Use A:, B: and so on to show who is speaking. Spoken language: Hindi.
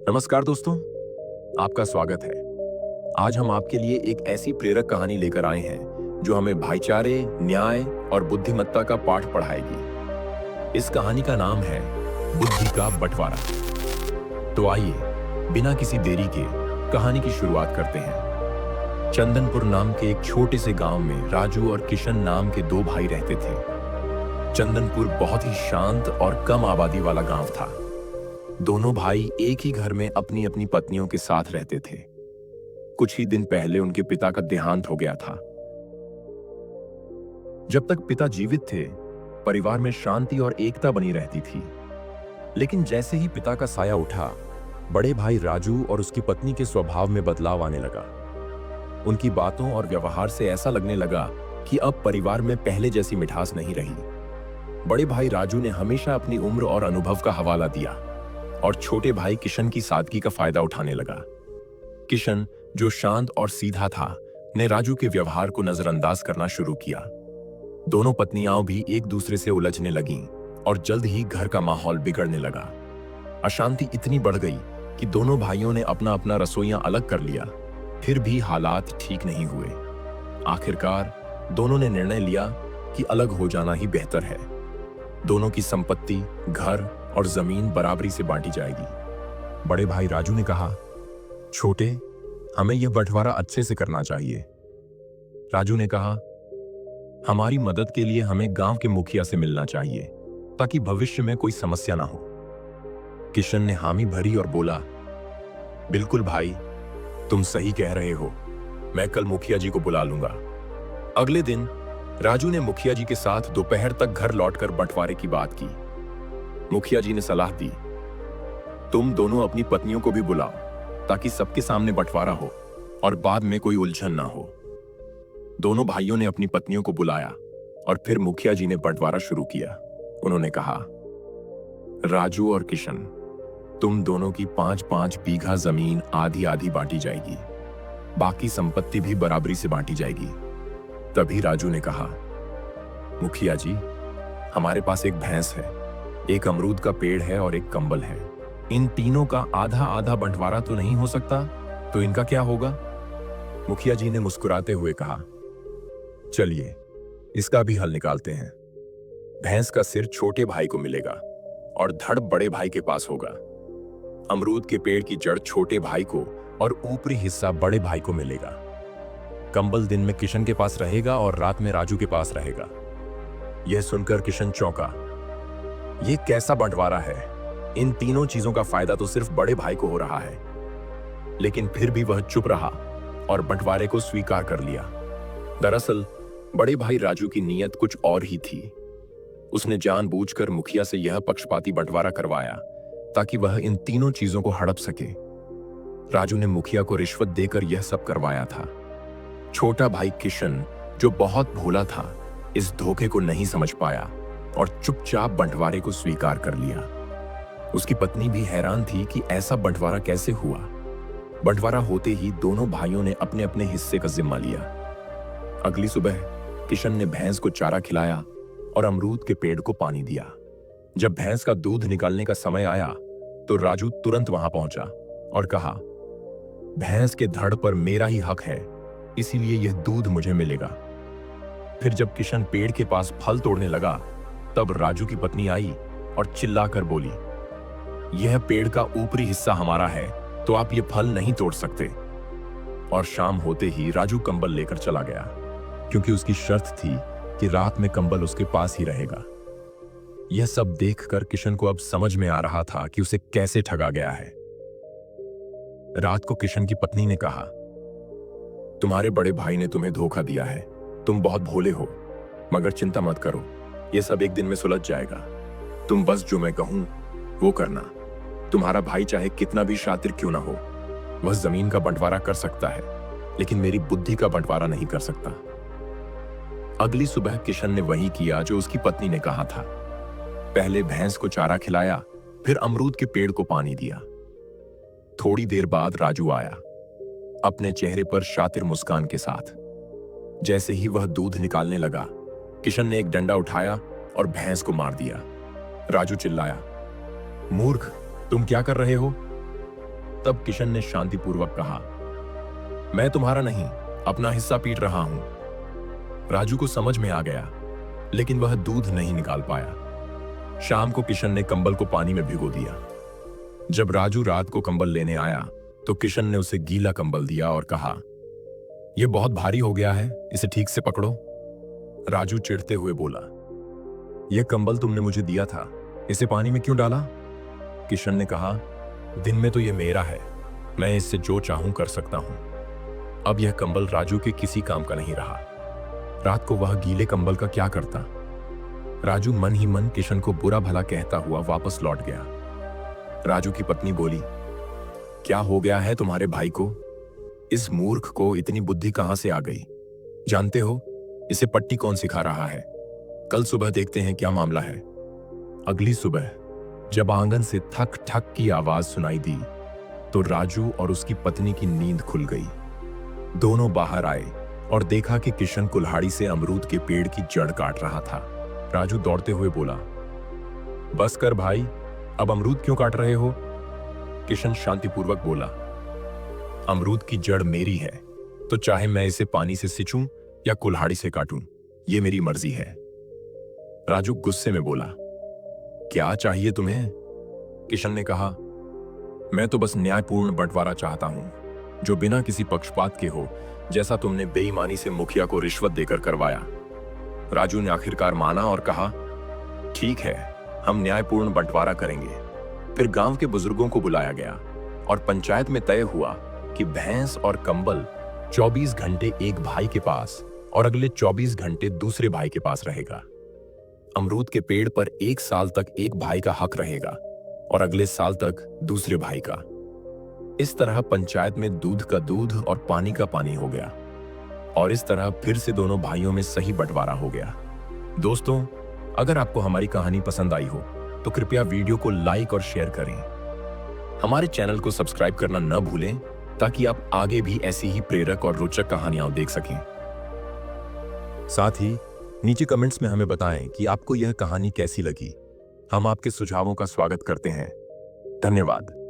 A: नमस्कार दोस्तों, आपका स्वागत है। आज हम आपके लिए एक ऐसी प्रेरक कहानी लेकर आए हैं जो हमें भाईचारे, न्याय और बुद्धिमत्ता का पाठ पढ़ाएगी। इस कहानी का नाम है बुद्धि का बंटवारा। तो आइए, बिना किसी देरी के कहानी की शुरुआत करते हैं। चंदनपुर नाम के एक छोटे से गांव में राजू और किशन नाम के दो भाई रहते थे। चंदनपुर बहुत ही शांत और कम आबादी वाला गांव था। दोनों भाई एक ही घर में अपनी अपनी पत्नियों के साथ रहते थे। कुछ ही दिन पहले उनके पिता का देहांत हो गया था। जब तक पिता जीवित थे, परिवार में शांति और एकता बनी रहती थी। लेकिन जैसे ही पिता का साया उठा, बड़े भाई राजू और उसकी पत्नी के स्वभाव में बदलाव आने लगा। उनकी बातों और व्यवहार से ऐसा लगने लगा कि अब परिवार में पहले जैसी मिठास नहीं रही। बड़े भाई राजू ने हमेशा अपनी उम्र और अनुभव का हवाला दिया और छोटे भाई किशन की सादगी का फायदा उठाने लगा। किशन, जो शांत और सीधा था, ने राजू के व्यवहार को नजरअंदाज करना शुरू किया। दोनों पत्नियां भी एक दूसरे से उलझने लगीं और जल्द ही घर का माहौल बिगड़ने लगा। अशांति इतनी बढ़ गई कि दोनों भाइयों ने अपना अपना रसोइयां अलग कर लिया। फिर भी हालात ठीक नहीं हुए। आखिरकार दोनों ने निर्णय लिया कि अलग हो जाना ही बेहतर है। दोनों की संपत्ति, घर और जमीन बराबरी से बांटी जाएगी। बड़े भाई राजू ने कहा, छोटे, हमें यह बंटवारा अच्छे से करना चाहिए। राजू ने कहा, हमारी मदद के लिए हमें गांव के मुखिया से मिलना चाहिए ताकि भविष्य में कोई समस्या ना हो। किशन ने हामी भरी और बोला, बिल्कुल भाई, तुम सही कह रहे हो। मैं कल मुखिया जी को बुला लूंगा। अगले दिन राजू ने मुखिया जी के साथ दोपहर तक घर लौटकर बंटवारे की बात की। मुखिया जी ने सलाह दी, तुम दोनों अपनी पत्नियों को भी बुलाओ ताकि सबके सामने बंटवारा हो और बाद में कोई उलझन ना हो। दोनों भाइयों ने अपनी पत्नियों को बुलाया और फिर मुखिया जी ने बंटवारा शुरू किया। उन्होंने कहा, राजू और किशन, तुम दोनों की 5-5 बीघा जमीन आधी आधी बांटी जाएगी। बाकी संपत्ति भी बराबरी से बांटी जाएगी। तभी राजू ने कहा, मुखिया जी, हमारे पास एक भैंस है, एक अमरूद का पेड़ है और एक कंबल है। इन तीनों का आधा आधा बंटवारा तो नहीं हो सकता, तो इनका क्या होगा? मुखिया जी ने मुस्कुराते हुए कहा, चलिए इसका भी हल निकालते हैं। भैंस का सिर छोटे भाई को मिलेगा और धड़ बड़े भाई के पास होगा। अमरूद के पेड़ की जड़ छोटे भाई को और ऊपरी हिस्सा बड़े भाई को मिलेगा। कंबल दिन में किशन के पास रहेगा और रात में राजू के पास रहेगा। यह सुनकर किशन चौंका। यह कैसा बंटवारा है? इन तीनों चीजों का फायदा तो सिर्फ बड़े भाई को हो रहा है। लेकिन फिर भी वह चुप रहा और बंटवारे को स्वीकार कर लिया। दरअसल बड़े भाई राजू की नीयत कुछ और ही थी। उसने जानबूझकर मुखिया से यह पक्षपाती बंटवारा करवाया ताकि वह इन तीनों चीजों को हड़प सके। राजू ने मुखिया को रिश्वत देकर यह सब करवाया था। छोटा भाई किशन, जो बहुत भोला था, इस धोखे को नहीं समझ पाया और चुपचाप बंटवारे को स्वीकार कर लिया। उसकी पत्नी भी हैरान थी कि ऐसा बंटवारा कैसे हुआ। बंटवारा होते ही दोनों भाइयों ने अपने अपने हिस्से का जिम्मा लिया। अगली सुबह किशन ने भैंस को चारा खिलाया और अमरूद के पेड़ को पानी दिया। जब भैंस का दूध निकालने का समय आया तो राजू तुरंत वहां पहुंचा और कहा, भैंस के धड़ पर मेरा ही हक है, इसीलिए यह दूध मुझे मिलेगा। फिर जब किशन पेड़ के पास फल तोड़ने लगा, तब राजू की पत्नी आई और चिल्लाकर बोली, यह पेड़ का ऊपरी हिस्सा हमारा है, तो आप ये फल नहीं तोड़ सकते। और शाम होते ही राजू कंबल लेकर चला गया, क्योंकि उसकी शर्त थी कि रात में कंबल उसके पास ही रहेगा। यह सब देखकर किशन को अब समझ में आ रहा था कि उसे कैसे ठगा गया है। रात को किशन की पत्नी ने कहा, तुम्हारे बड़े भाई ने तुम्हें धोखा दिया है। तुम बहुत भोले हो, मगर चिंता मत करो, यह सब एक दिन में सुलझ जाएगा। तुम बस जो मैं कहूं वो करना। तुम्हारा भाई चाहे कितना भी शातिर क्यों ना हो, वह जमीन का बंटवारा कर सकता है, लेकिन मेरी बुद्धि का बंटवारा नहीं कर सकता। अगली सुबह किशन ने वही किया जो उसकी पत्नी ने कहा था। पहले भैंस को चारा खिलाया, फिर अमरूद के पेड़ को पानी दिया। थोड़ी देर बाद राजू आया, अपने चेहरे पर शातिर मुस्कान के साथ। जैसे ही वह दूध निकालने लगा, किशन ने एक डंडा उठाया और भैंस को मार दिया। राजू चिल्लाया, मूर्ख, तुम क्या कर रहे हो? तब किशन ने शांतिपूर्वक कहा, मैं तुम्हारा नहीं, अपना हिस्सा पीट रहा हूं। राजू को समझ में आ गया, लेकिन वह दूध नहीं निकाल पाया। शाम को किशन ने कंबल को पानी में भिगो दिया। जब राजू रात को कंबल लेने आया तो किशन ने उसे गीला कंबल दिया और कहा, यह बहुत भारी हो गया है, इसे ठीक से पकड़ो। राजू चिढ़ते हुए बोला, यह कंबल तुमने मुझे दिया था, इसे पानी में क्यों डाला? किशन ने कहा, दिन में तो यह मेरा है, मैं इससे जो चाहूं कर सकता हूं। अब यह कंबल राजू के किसी काम का नहीं रहा। रात को वह गीले कंबल का क्या करता? राजू मन ही मन किशन को बुरा भला कहता हुआ वापस लौट गया। राजू की पत्नी बोली, क्या हो गया है तुम्हारे भाई को? इस मूर्ख को इतनी बुद्धि कहां से आ गई? जानते हो इसे पट्टी कौन सिखा रहा है? कल सुबह देखते हैं क्या मामला है। अगली सुबह जब आंगन से ठक ठक की आवाज सुनाई दी तो राजू और उसकी पत्नी की नींद खुल गई। दोनों बाहर आए और देखा कि किशन कुल्हाड़ी से अमरूद के पेड़ की जड़ काट रहा था। राजू दौड़ते हुए बोला, बस कर भाई, अब अमरूद क्यों काट रहे हो? किशन शांतिपूर्वक बोला, अमरूद की जड़ मेरी है, तो चाहे मैं इसे पानी से सिंचूं या कुल्हाड़ी से काटूं, यह मेरी मर्जी है। राजू गुस्से में बोला, क्या चाहिए तुम्हें? किशन ने कहा, मैं तो बस न्यायपूर्ण बंटवारा चाहता हूं, जो बिना किसी पक्षपात के हो, जैसा तुमने बेईमानी से मुखिया को रिश्वत देकर करवाया। राजू ने आखिरकार माना और कहा, ठीक है, हम न्यायपूर्ण बंटवारा करेंगे। फिर गांव के बुजुर्गों को बुलाया गया और पंचायत में तय हुआ कि भैंस और कंबल 24 घंटे एक भाई के पास और अगले 24 घंटे दूसरे भाई के पास रहेगा। अमरूद के पेड़ पर 1 साल तक एक भाई का हक रहेगा और अगले साल तक दूसरे भाई का। इस तरह पंचायत में दूध का दूध और पानी का पानी हो गया और इस तरह फिर से दोनों भाइयों में सही बंटवारा हो गया। दोस्तों, अगर आपको हमारी कहानी पसंद आई हो तो कृपया वीडियो को लाइक और शेयर करें। हमारे चैनल को सब्सक्राइब करना न भूलें ताकि आप आगे भी ऐसी ही प्रेरक और रोचक कहानियां देख सकें। साथ ही नीचे कमेंट्स में हमें बताएं कि आपको यह कहानी कैसी लगी। हम आपके सुझावों का स्वागत करते हैं। धन्यवाद।